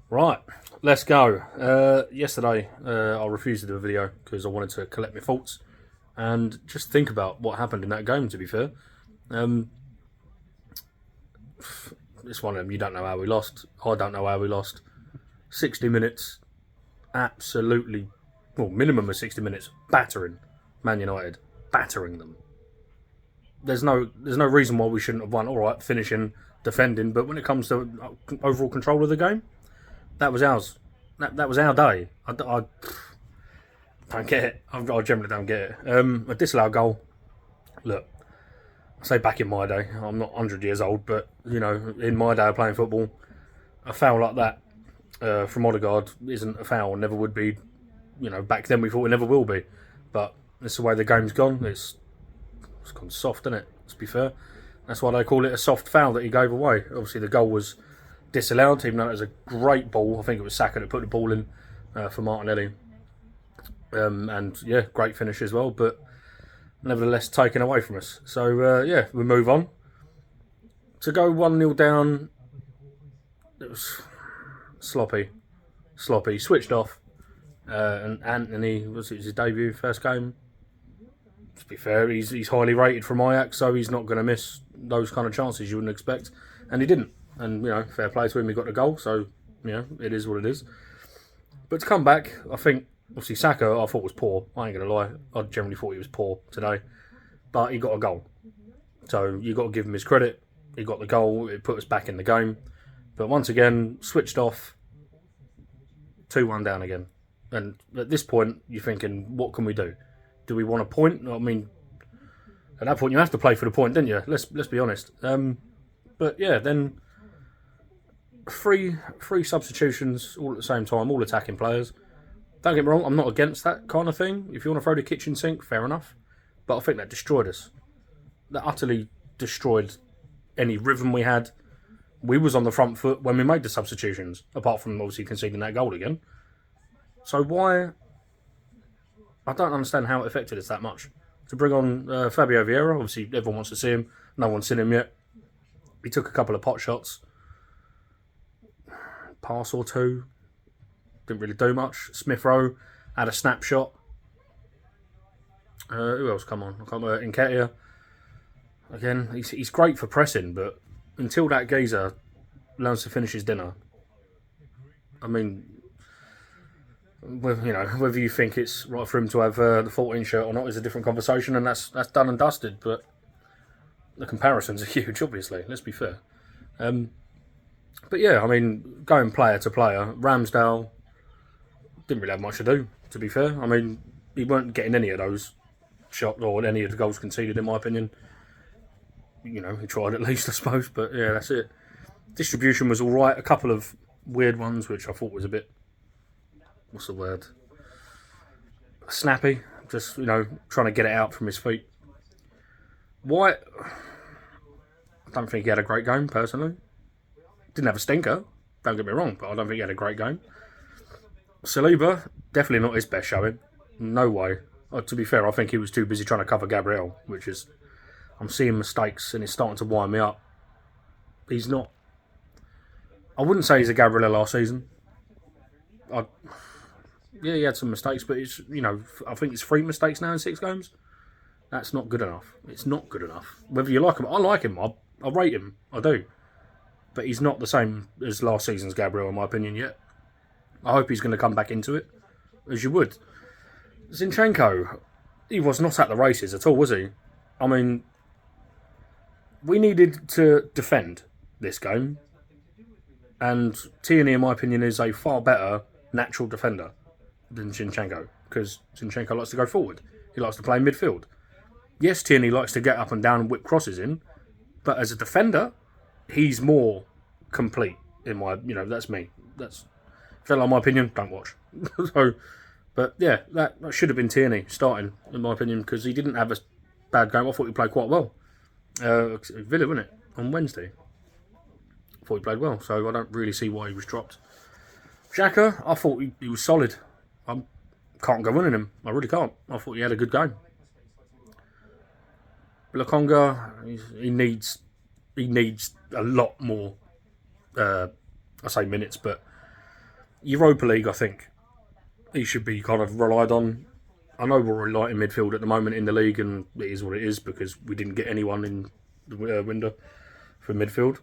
Right, let's go. Yesterday, I refused to do a video because I wanted to collect my thoughts and just think about what happened in that game. To be fair, um, it's one of them. You don't know how we lost. I don't know how we lost. 60 minutes, absolutely, well, minimum of 60 minutes, battering Man United, battering them. There's no reason why we shouldn't have won. All right, finishing, defending, but when it comes to overall control of the game, that was ours. That was our day. I don't get it. I generally don't get it. A disallowed goal. Look, I say back in my day. I'm not 100 years old, but you know, in my day of playing football, a foul like that from Odegaard isn't a foul. Never would be. You know, back then we thought it never will be. But it's the way the game's gone. It's gone soft, isn't it? Let's be fair. That's why they call it a soft foul that he gave away. Obviously, the goal was disallowed, even though it was a great ball. I think it was Saka that put the ball in for Martinelli. And yeah, great finish as well, but nevertheless taken away from us. So yeah, we move on. To go 1-0 down, it was sloppy. Switched off. And Anthony, was it his debut, first game? To be fair, he's highly rated from Ajax, so he's not going to miss those kind of chances you wouldn't expect. And he didn't. And, you know, fair play to him, he got the goal, so, you know, it is what it is. But to come back, I think, obviously, Saka, I thought was poor. I ain't going to lie. I generally thought he was poor today. But he got a goal. So you've got to give him his credit. He got the goal, it put us back in the game. But once again, switched off, 2-1 down again. And at this point, you're thinking, what can we do? Do we want a point? I mean, at that point, you have to play for the point, don't you? Let's be honest. But yeah, then three substitutions all at the same time, all attacking players. Don't get me wrong, I'm not against that kind of thing. If you want to throw the kitchen sink, fair enough. But I think that destroyed us. That utterly destroyed any rhythm we had. We was on the front foot when we made the substitutions, apart from obviously conceding that goal again. So why? I don't understand how it affected us that much. To bring on Fabio Vieira, obviously everyone wants to see him. No one's seen him yet. He took a couple of pot shots. Pass or two. Didn't really do much. Smith Rowe had a snapshot. Who else? Come on. I can't remember. Nketiah. Again, he's great for pressing, but until that geezer learns to finish his dinner, I mean, you know, whether you think it's right for him to have the 14 shirt or not is a different conversation, and that's done and dusted. But the comparisons are huge, obviously. Let's be fair. But yeah, I mean, going player to player, Ramsdale didn't really have much to do. To be fair, I mean, he weren't getting any of those shots or any of the goals conceded, in my opinion. You know, he tried at least, I suppose. But yeah, that's it. Distribution was all right. A couple of weird ones, which I thought was a bit, what's the word? Snappy. Just, you know, trying to get it out from his feet. White, I don't think he had a great game, personally. Didn't have a stinker, don't get me wrong, but I don't think he had a great game. Saliba, definitely not his best showing. No way. To be fair, I think he was too busy trying to cover Gabriel, which is, I'm seeing mistakes and it's starting to wind me up. He's not, I wouldn't say he's a Gabriel last season. Yeah, he had some mistakes, but it's, you know, I think it's 3 mistakes now in 6 games. That's not good enough. It's not good enough. Whether you like him, I like him. I rate him. I do. But he's not the same as last season's Gabriel, in my opinion, yet. I hope he's going to come back into it, as you would. Zinchenko, he was not at the races at all, was he? I mean, we needed to defend this game, and Tierney, in my opinion, is a far better natural defender than Zinchenko, because Zinchenko likes to go forward. He likes to play midfield. Yes, Tierney likes to get up and down and whip crosses in, but as a defender, he's more complete. In my, you know, that's me. If you don't like my opinion, don't watch. So, but yeah, that should have been Tierney starting, in my opinion, because he didn't have a bad game. I thought he played quite well. Villa, wasn't it, on Wednesday? I thought he played well, so I don't really see why he was dropped. Xhaka, I thought he was solid. I can't go winning him. I really can't. I thought he had a good game. Lokonga, he needs a lot more. I say minutes, but Europa League, I think he should be kind of relied on. I know we're light in midfield at the moment in the league, and it is what it is because we didn't get anyone in the window for midfield,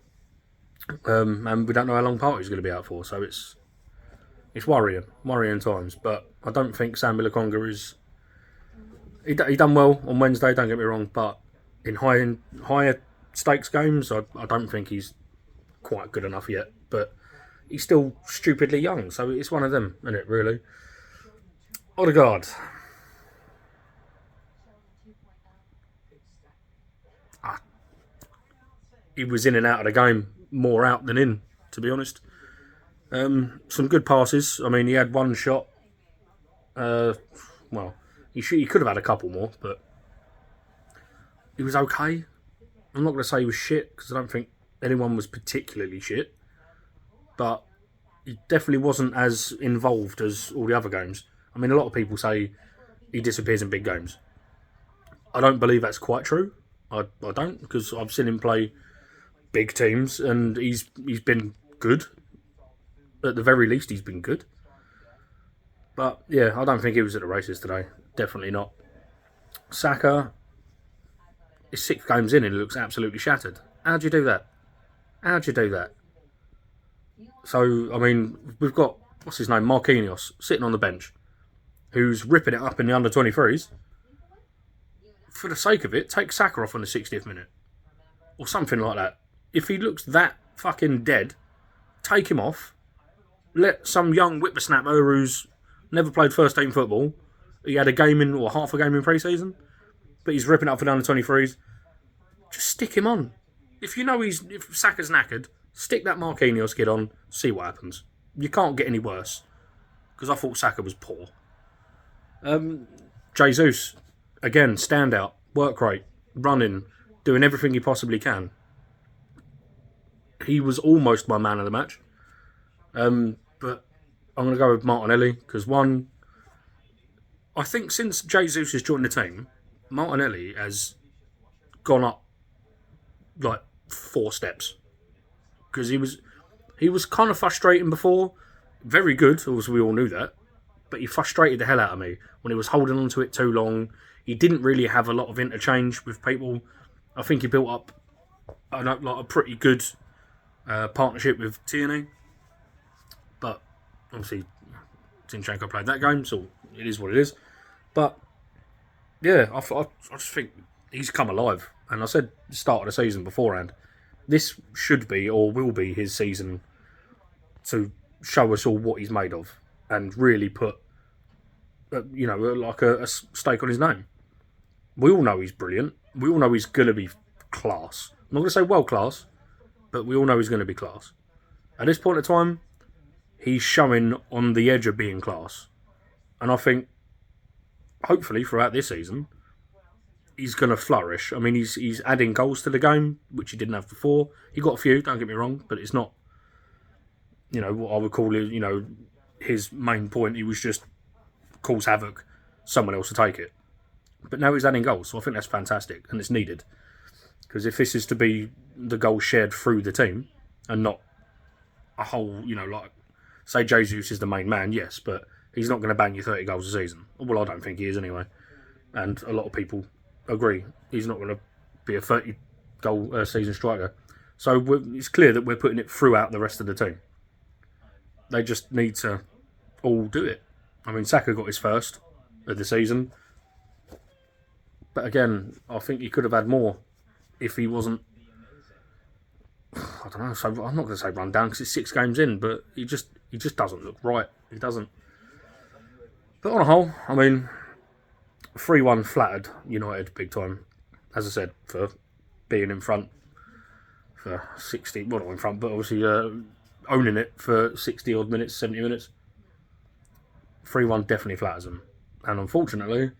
and we don't know how long Partey's going to be out for. So it's worrying times. But I don't think Sambi Lokonga is. He done well on Wednesday. Don't get me wrong, but in higher stakes games, I don't think he's quite good enough yet. But he's still stupidly young, so it's one of them, isn't it? Really. Odegaard. He was in and out of the game, more out than in, to be honest. Some good passes. I mean, he had one shot. He could have had a couple more, but he was okay. I'm not going to say he was shit, because I don't think anyone was particularly shit. But he definitely wasn't as involved as all the other games. I mean, a lot of people say he disappears in big games. I don't believe that's quite true. I don't, because I've seen him play big teams, and he's been good. At the very least, he's been good. But yeah, I don't think he was at the races today. Definitely not. Saka is 6 games in and he looks absolutely shattered. How'd you do that? So, I mean, we've got, what's his name, Marquinhos, sitting on the bench, who's ripping it up in the under-23s. For the sake of it, take Saka off on the 60th minute. Or something like that. If he looks that fucking dead, take him off. Let some young whippersnapper who's never played first team football, he had a game in, or half a game in pre-season, but he's ripping up for the under-23s, just stick him on. If you know if Saka's knackered, stick that Marquinhos kid on, see what happens. You can't get any worse. Because I thought Saka was poor. Jesus, again, standout, work rate, running, doing everything he possibly can. He was almost my man of the match. But I'm going to go with Martinelli, because one, I think since Jesus has joined the team, Martinelli has gone up like 4 steps. Because he was kind of frustrating before, very good, as we all knew that, but he frustrated the hell out of me when he was holding on to it too long. He didn't really have a lot of interchange with people. I think he built up a pretty good partnership with Tierney. But obviously, Zinchenko played that game, so it is what it is. But yeah, I just think he's come alive. And I said at the start of the season beforehand, this should be or will be his season to show us all what he's made of and really put, a stake on his name. We all know he's brilliant. We all know he's going to be class. I'm not going to say world class, but we all know he's going to be class. At this point in time, he's showing on the edge of being class. And I think, hopefully, throughout this season, he's going to flourish. I mean, he's adding goals to the game, which he didn't have before. He got a few, don't get me wrong, but it's not, what I would call it, his main point. He was just cause havoc, someone else to take it. But now he's adding goals, so I think that's fantastic, and it's needed. Because if this is to be the goal shared through the team, and not a whole, say Jesus is the main man, yes, but he's not going to bang you 30 goals a season. Well, I don't think he is anyway. And a lot of people agree. He's not going to be a 30-goal season striker. So it's clear that we're putting it throughout the rest of the team. They just need to all do it. I mean, Saka got his first of the season. But again, I think he could have had more if he wasn't, I don't know, so I'm not going to say run down because it's 6 games in, but he just doesn't look right. He doesn't. But on a whole, I mean, 3-1 flattered United big time, as I said, for being in front for 60, well, not in front, but obviously owning it for 60 odd minutes, 70 minutes. 3-1 definitely flatters them. And unfortunately,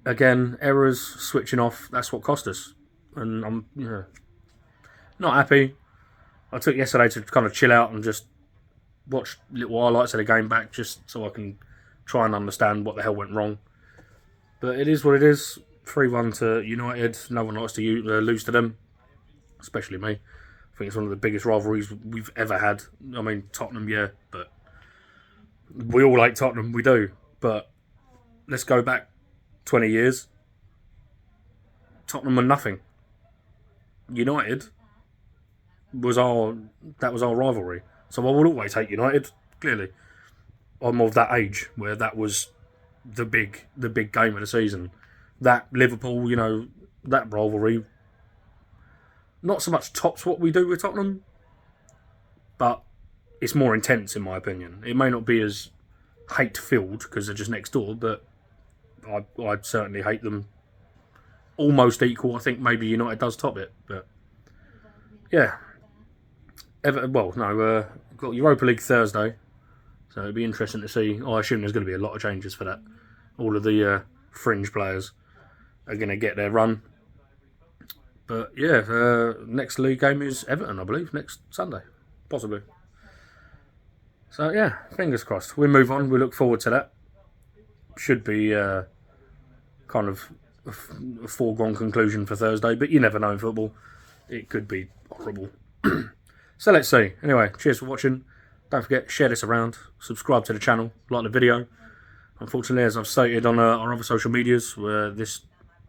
again, errors, switching off, that's what cost us. And I'm not happy. I took yesterday to kind of chill out and just watch little highlights of the game back just so I can try and understand what the hell went wrong. But it is what it is. 3-1 to United. No one likes to lose to them, especially me. I think it's one of the biggest rivalries we've ever had. I mean, Tottenham, yeah, but We all hate Tottenham, we do. But let's go back 20 years. Tottenham were nothing. United was our rivalry. So I would always hate United. Clearly, I'm of that age where that was the big game of the season. That Liverpool, that rivalry, not so much tops what we do with Tottenham, but it's more intense in my opinion. It may not be as hate-filled because they're just next door, but I'd certainly hate them almost equal. I think maybe United does top it, but yeah. Got Europa League Thursday, so it'd be interesting to see. I assume there's going to be a lot of changes for that. All of the fringe players are going to get their run. But yeah, next league game is Everton, I believe, next Sunday, possibly. So yeah, fingers crossed. We move on. We look forward to that. Should be kind of a foregone conclusion for Thursday, but you never know in football. It could be horrible. So let's see. Anyway, cheers for watching. Don't forget, share this around. Subscribe to the channel. Like the video. Unfortunately, as I've stated on our other social medias, where this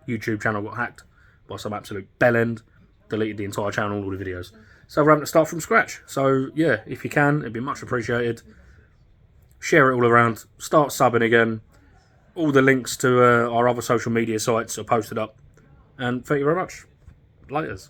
YouTube channel got hacked by some absolute bellend, deleted the entire channel, all the videos. So we're having to start from scratch. So yeah, if you can, it'd be much appreciated. Share it all around. Start subbing again. All the links to our other social media sites are posted up. And thank you very much. Laters.